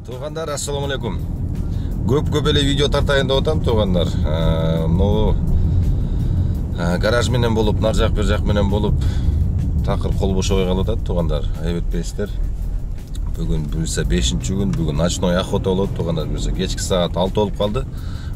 Туғандар, ассаламу алейкум. Көп эле видео тартайын деп атам, туғандар. Гараж менен болуп, нар жак бер жак менен болуп, такыр кол бошобой калып атат, туғандар. Айып этпейсиздер. Бүгүн буюрса 5-күн, бүгүн ночной охота болот, туғандар. Буюрса кечки саат 6 болуп калды.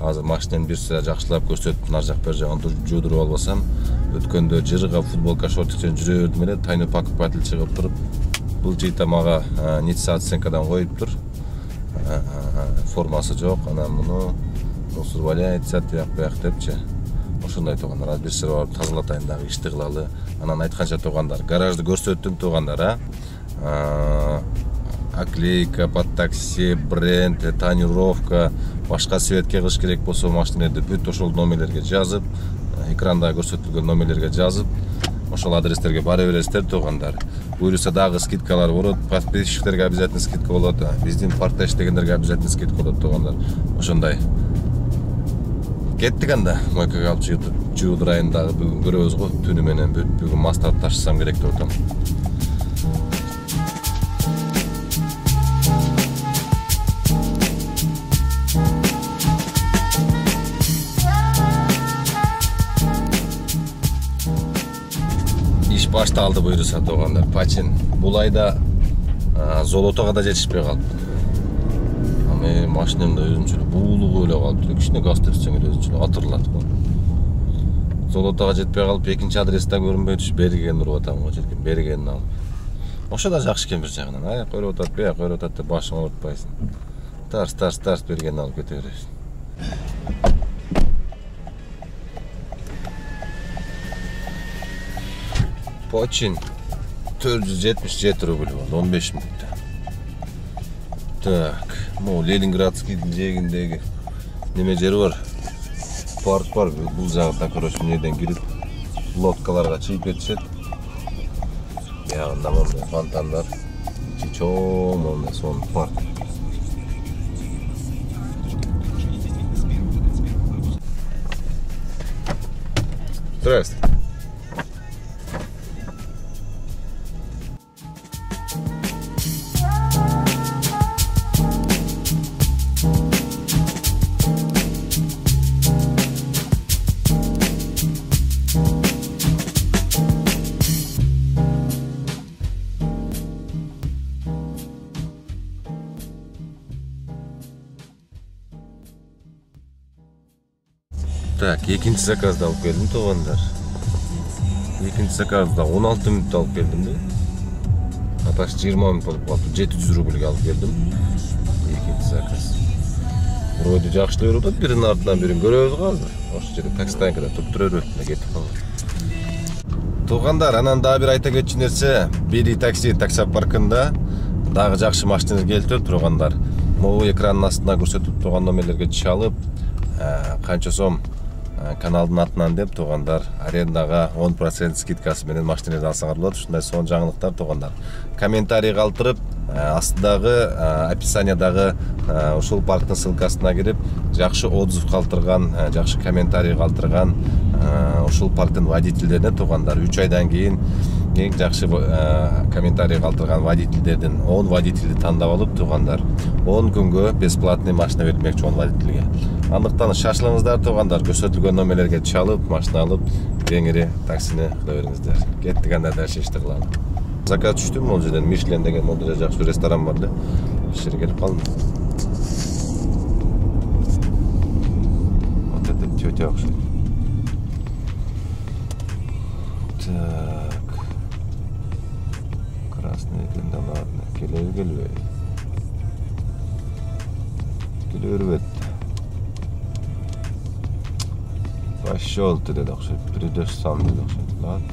Азыр машинени бир сыра жакшылап көрсөтүп, нар жак бер жагын жуудуруп албасам, өткөндө жырга футболка шортикчен жүрө бердим эле, тайны покупатель чыгып туруп, бул жыйта мага Ницца оценкадан коюптур. Формасы жок, анан муну мусор валяет, тияк бияк депчи. Ошондой туғандар, аз бир сыра барып тазалатайын дагы, ишти кылалы. Анан айтканча туғандар, гаражды көрсөттүм туғандар, Оклейка, подтакси, бренд, тонировка, башка светке кылыш керек болсо машинелерди бүт ошол номерлерге жазып, экранда көрсөтүлгөн номерлерге жазып, ошол адрестерге бара бересиздер туғандар. Буюрса дагы скидкалар болот, подписчиктерге обязательно скидка болот, биздин паркта иштегендерге обязательно скидка болот туғандар. Ошондой. Кеттик анда, мойкага алып жуудурайын дагы, бүгүн көрөбүз го, түнү менен бүгүн мастап ташысам керек деп атам. Башталды буюрса туғандар, пачин. Бул айда Золотого да жетишпей калыптыр. Аны машинемде өзүнчө буулугу эле калыптыр. Кичине газ берсең эле өзүнчө атырлат го. Золотого жетпей калып, экинчи адресте көрүнбөй түшүп Бергенди уруп атам го, жерге Бергенди алып. Ошо да жакшы экен бир жагынан. Аяк көрүп атат, бияк көрүп атат деп башыңа урутпайсың. Тарс Бергенди алып кете бересиң. Почин 477 рубль болды, 15 минутта. Так, мол Ленинградский жегиндеги неме жери бар. Парк бар, бул жагында короче неден кирип лодкаларга чыйып кетишет. Ягында мондай фонтандар, чоң мондай сон парк. Здравствуйте. Так, экинчи заказды алып келдим туғандар. Экинчи заказды 16 минутта алып келдим да. Аташ 20 минут болуп калды. 700 рубльге алып келдим. Экинчи заказ. Вроде жакшы берип атат, биринин артынан бирин көрөбүз го азыр. Ошол жерде такси станкада туруп тура берет, кетип калды. Туғандар, анан дагы бир айта кетчү нерсе, Бери такси паркында дагы жакшы машиналар келип тургандар. Могу экранын астына көрсөтүп турган номерлерге чалып, канча сом каналдын атынан деп туғандар, арендага 10% скидкасы менен машиналарды алсаңар болот. Ушундай сонун жаңылыктар туғандар. Комментарий калтырып, астыдагы описаниядагы ушул парктын ссылкасына кирип, жакшы отзыв калтырган, жакшы комментарий калтырган ушул парктын водительдерине туғандар 3 айдан кийин эң жакшы комментарий калтырган водительдердин 10 водительди тандап алып туғандар. 10 күнгө бесплатный машина бермекчи 10 водительге. Андыктан шашылыңыздар туғандар, көрсөтүлгөн номерлерге чалып, машина алып, кеңири таксини кыла бериңиздер. Кеттик анда дальше ишти кылалы. Заказ түштүм, могу жерден Мишлен деген мода жакшы ресторан бар да. Ошол жерге келип калдым. Вот это тетя окшойт. Так. Красный экен да, ладно. Келебей. Келебей. Пошел ты, дед окшойт. Придешь сам, дед окшойт. Ладно.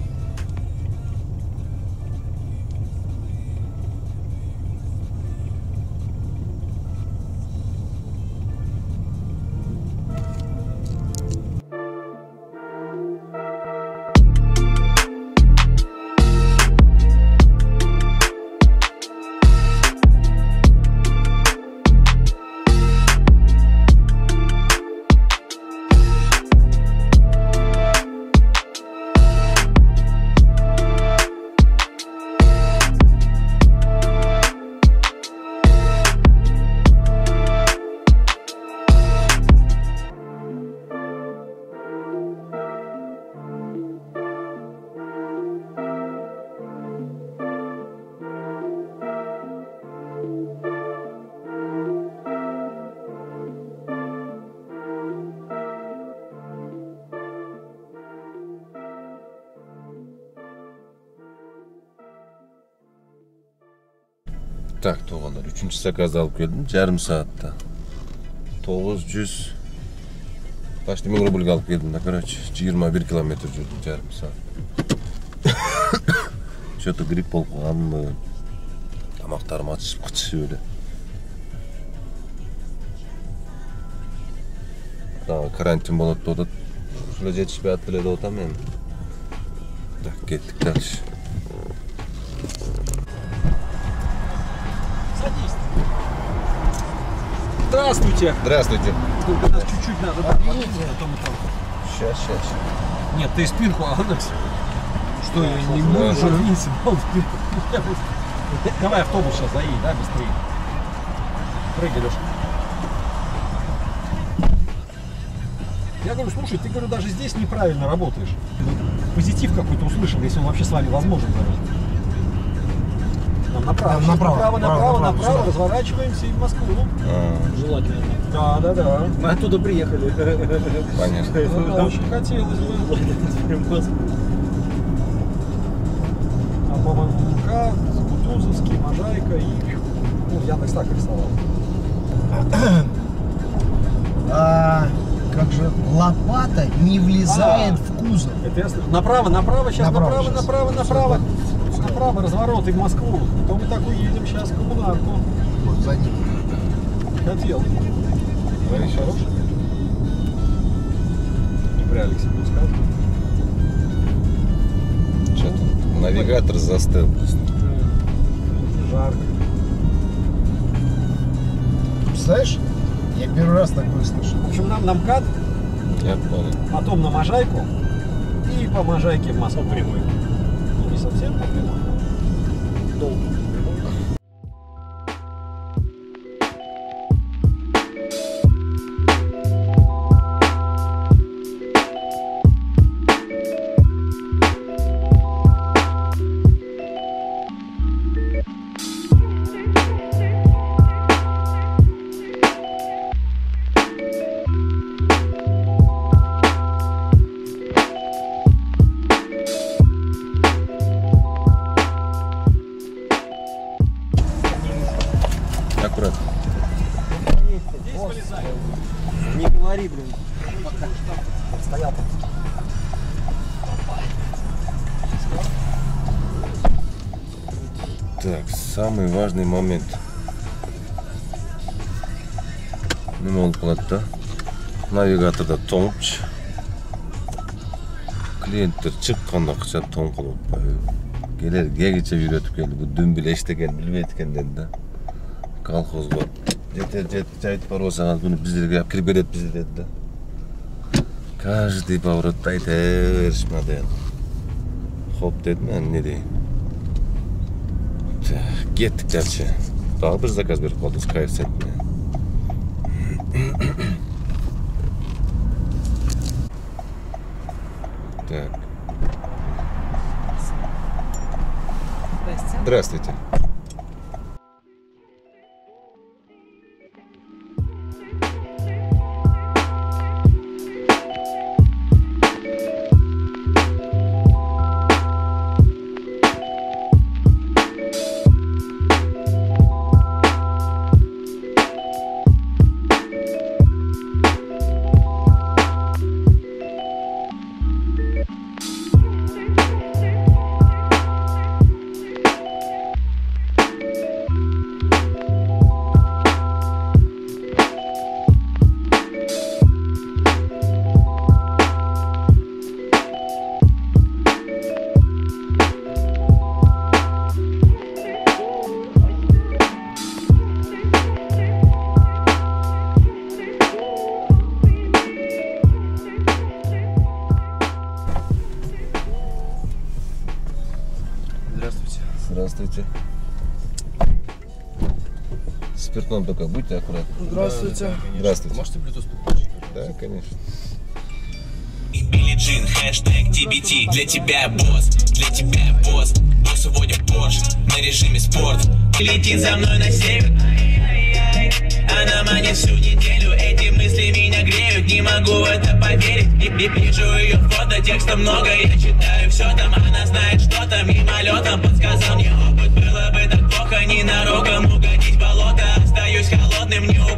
Так, to'g'anlar, 3-zakazda olib keldim, yarım soatda. 900 почти 1000 rubl olib keldim da, короче, 21 kilometr yurdim, yarım soat. Что-то gripp bo'lib qolganmi? Tamoqlarim achishib ketdi öyle. Daha karantin bo'ladi deb, shunga yetishib atdilar deb o'taman men. Так, ketdik dальше. Садись. Здравствуйте. Здравствуйте. Только нас чуть-чуть надо подвинуть, потом там. Сейчас. Нет, ты спинку, а она... Что, я не буду же вниз, спинку. Давай автобус сейчас заедет, да, быстрее. Прыгай, Леша. Я говорю, слушай, ты, говорю, даже здесь неправильно работаешь. Позитив какой-то услышал, если он вообще с вами возможен даже. Нам направо, разворачиваемся и в Москву. Желательно. Да. Мы оттуда приехали. Понятно. Да, очень хотелось бы. А по МК, Кутузовский, Можайка и... Ну, Яндекс так рисовал. Как же лопата не влезает в кузов. Это ясно. Направо, сейчас направо. Направо, разворот и в Москву. Потом мы так уедем сейчас в коммунарку. Вот за ним. Хотел. Говоришь, хороший? Не при Алексе пускал. Что-то навигатор застыл. Жарко. Представляешь? Я первый раз такое слышу. В общем, нам на МКАД, Я понял. потом на Можайку и по Можайке в Москву прямой. Ну, не совсем по прямой. Долго. Аккуратно. Здесь вылезай. Не говори, блин. Стоял. Так, самый важный момент. Nima olib qoladi-da? Navigatorda to'ng'ich. Klientlar chiqqanda qilsa to'ng qilib qo'yib. Kelgacha yuratib keldi. Bu dumbil eshitgan, bilmayotgan dedi-da. Kolxozga aytib borsangiz buni bizlarga olib kirib beradi bizni dedi-da. Каждый поворотda aytaverishmadi endi. Xo'p dedim, men ne deyin. Ketdik dальше. Daha bir zakaz berib qoldik, koeffitsientni. Так. Здравствуйте. Здравствуйте. Спиртном только будьте аккуратны. Здравствуйте. Здравствуйте. Можете Bluetooth подключить? Да, конечно. Билли Джин, хэштег TBT, для тебя босс, босс уводит Порш на режиме спорт. Летит за мной на север, она манит всю неделю, эти мысли меня греют, не могу в это поверить. И вижу ее фото, текста много, я читаю все там, она знает что-то, мимолетом подсказал мне опыт, было бы так плохо, ненароком.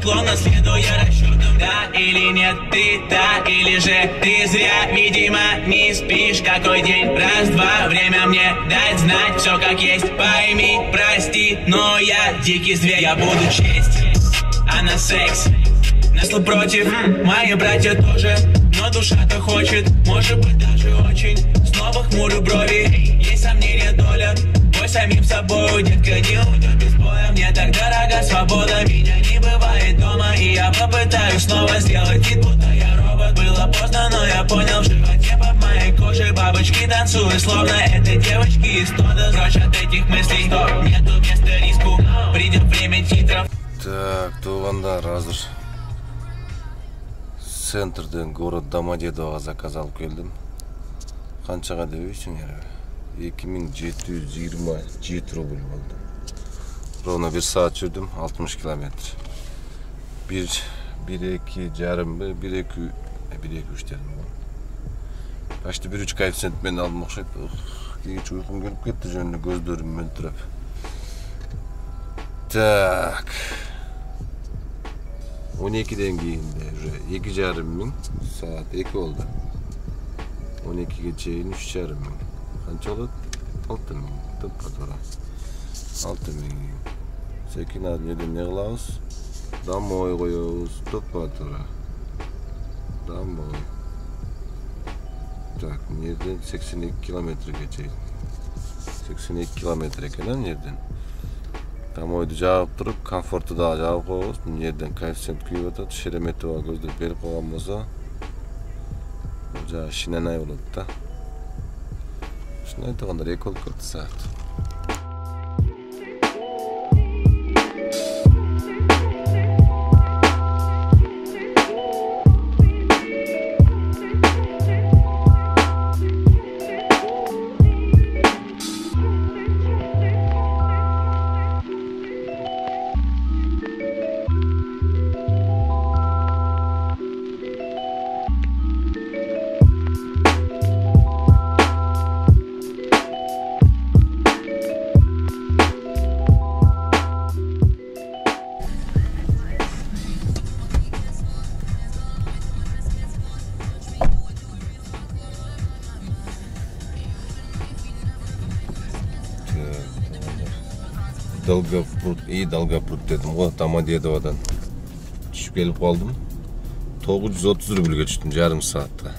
неуклонно следуя расчетам. Да или нет, ты да или же ты зря, видимо, не спишь. Какой день? Раз, два, время мне дать знать все как есть. Пойми, прости, но я дикий зверь. Я буду честь, а на секс наслу против. Мои братья тоже, но душа-то хочет, может быть даже очень. Снова хмурю брови, есть сомнения, доля. Бой самим собой, детка, не уйдет без боя. Мне так дорога свобода, меня не бывает дома. И я попытаюсь снова сделать вид, будто я робот. Было поздно, но я понял, в животе под моей кожей бабочки танцуют, словно это девочки из тода. Прочь от этих мыслей, нету места риску, придет время титров. Так, туғандар, hazır центрден город Домодедовға заказ алып келдім. Қаншаға дебейсіңер? 2727 рубль болды. Ровно 1 saat жүрдім, 60 километр. 1-2 жарым бе, 1-2 үштерім болды. Почти 1-3 коэффициентмен алдым оқшайды. Кегіч ұйқым келіп кетті жөнінде көздерім мөлтіреп. Так. 12'den giyindi. 2,5 bin. Saat 2 oldu. 12 geçeyin 3,5 bin. Kaç oldu? 6 bin. Tıpkı doğru. 6 bin. 8 admeden ne kılağız? Damoy koyuyoruz. Tıpkı doğru. Damoy. Tak, nereden? 82 kilometre geçeyin. 82 kilometre eken nereden? Damoydu жабып тұрып, комфортты да жабып қойғыз. Бұл жерден коэффициент күйіп өтеді. Шереметова көздеп беріп қойған болса, жаңағы шинанай болады да. Шинанай тұрғанда 2 болып кетті сағат. Долгопрут dedim. O Домодедовадан düşüp gelip kaldım. 930 rublga düştüm yarım saatte.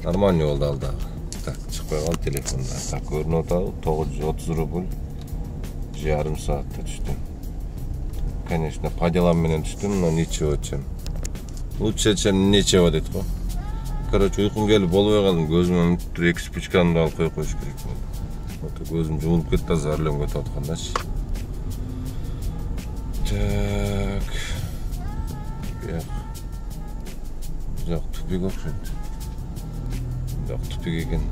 Нормально oldu aldı. Tak çıkıyor al telefonda. Tak görünüyor da 930 rubl yarım saatte düştüm. Конечно, по делам менен düştüm, но ничего чем. Лучше чем ничего dedik o. Короче, uykum gelip bolbay kaldım. Gözüme müttür 2 spичканы da alıp koyuş gerek oldu. Gözüm жұмылып кетті, зарылым кетіп отқандашы. Так. Жоқ, тупик оқшайды. Жоқ, тупик екен.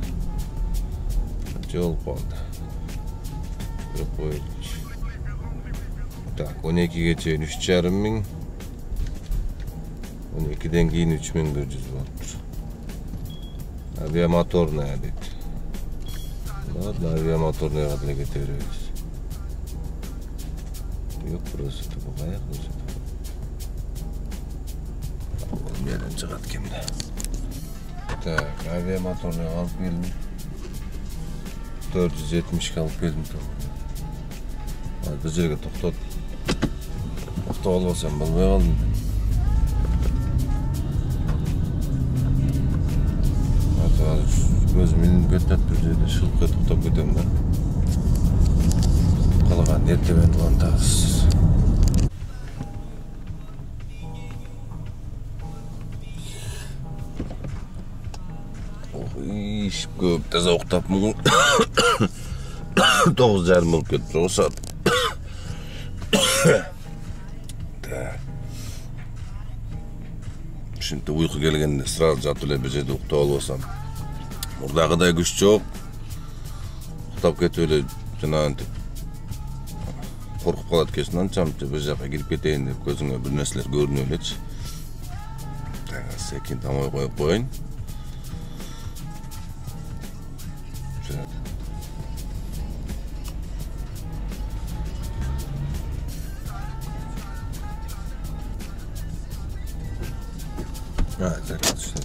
Жол қалды. Жоқ, қойылыш. Так, 12'ge чейін 3,5 мың. 12'den кейін 3400 болыптыр. Авиамоторная дейді. Ладно, авиамоторная қадылы кете береміз. Yok, burası da bu ayak burası da. Olmayan çıkat kimde. Tak, aviomotorunu alıp geldim. 470 alıp geldim. Bu жерге toxtat. Toxta olmasam bilmey kaldım. Gözüm ilinip ketip bir жерде шылып тоқтап кетем да. Қалған ертемен плантасы. İşip көп таза ұйықтапмын. 9:30 болып кетті ғой сағат. Şimdi uyku gelgende sırada жатып эле bir жерде ұйықтап алсам. Мурдагыдай күч жок. Уктап кетип эле жанагынтип коркуп калат экенсиң, анчамча бир жакка кирип кетейин деп көзүңө бир нерселер көрүнүп элечи. Секин тамой коюп коеюн. Заказ düştü.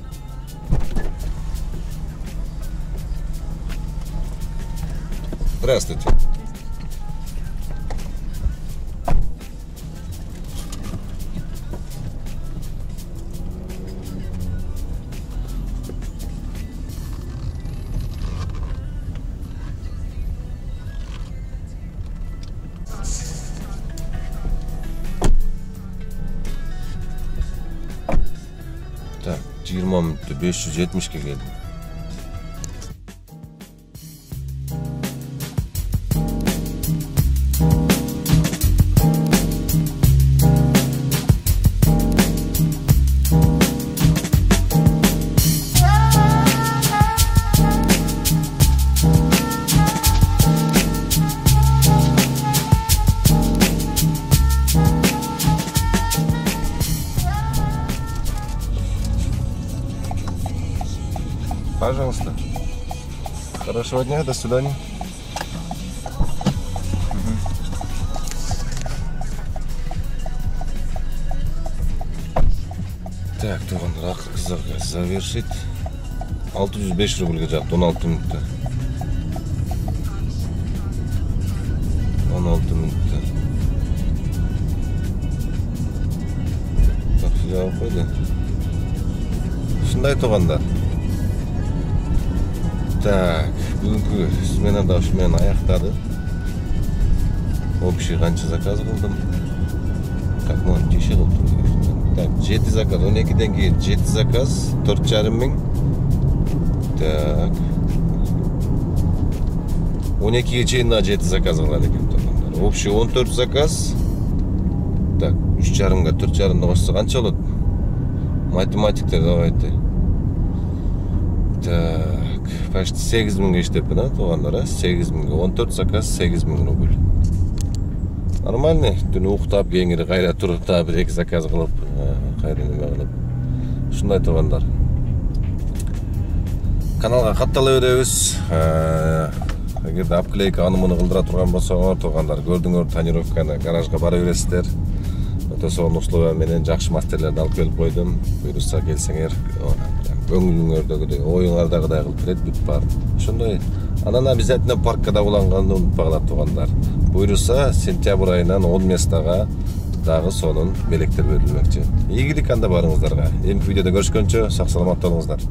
Здравствуйте. Так, 20 minutda 570 ga keldim. Пожалуйста. Хорошего дня, до свидания. Так, туғандар, ақыр қыздарға завершить. 605 рубльге жақты, 16 минутта. 16 минутта. Так, жауап қойды. Шындай туғандар. Так, бүгінгі сменада мен аяқтады. Общий қанша заказ қылдым. Как маған теше қылдым. Так, 7 заказ, 12-ден кейін 7 заказ, 4,5 мың. Так. 12-ге чейін 7 заказ қылады екен тұрғандар. Общий 14 заказ. Так, 3,5-ға 4,5-да қосса қанша болады? Математиктер давайте. Так. Почти 8 мыңға иштеппін, туғандар, 8 мыңға, 14 заказ 8 мың рубль. Нормальный, түні уқтап, кеңірі қайра тұрып, бір 2 заказ қылып, қайра неме қылып. Шындай туғандар. Каналға қаттала береміз. Егерде апклейка анымыны қылдыра тұрған болсаңдар, туғандар, көрдіңдер тонировканы гаражға бара бересіздер. Өте соған условия менен жақсы мастерлерді алып келіп қойдым. Бұйырса келсеңер, көңіліңердегідей, ойыңардағыдай қылып береді, бүт бар. Ошондой, анан обязательно парккада уланганды унутпагыла туғандар. Бұйырса сентябрь айынан 10 местага дагы сонун белектер берилмекчи. Ийгилик анда барыңыздарга. Эмки видеода көрүшкөнчө сак саламат болуңуздар.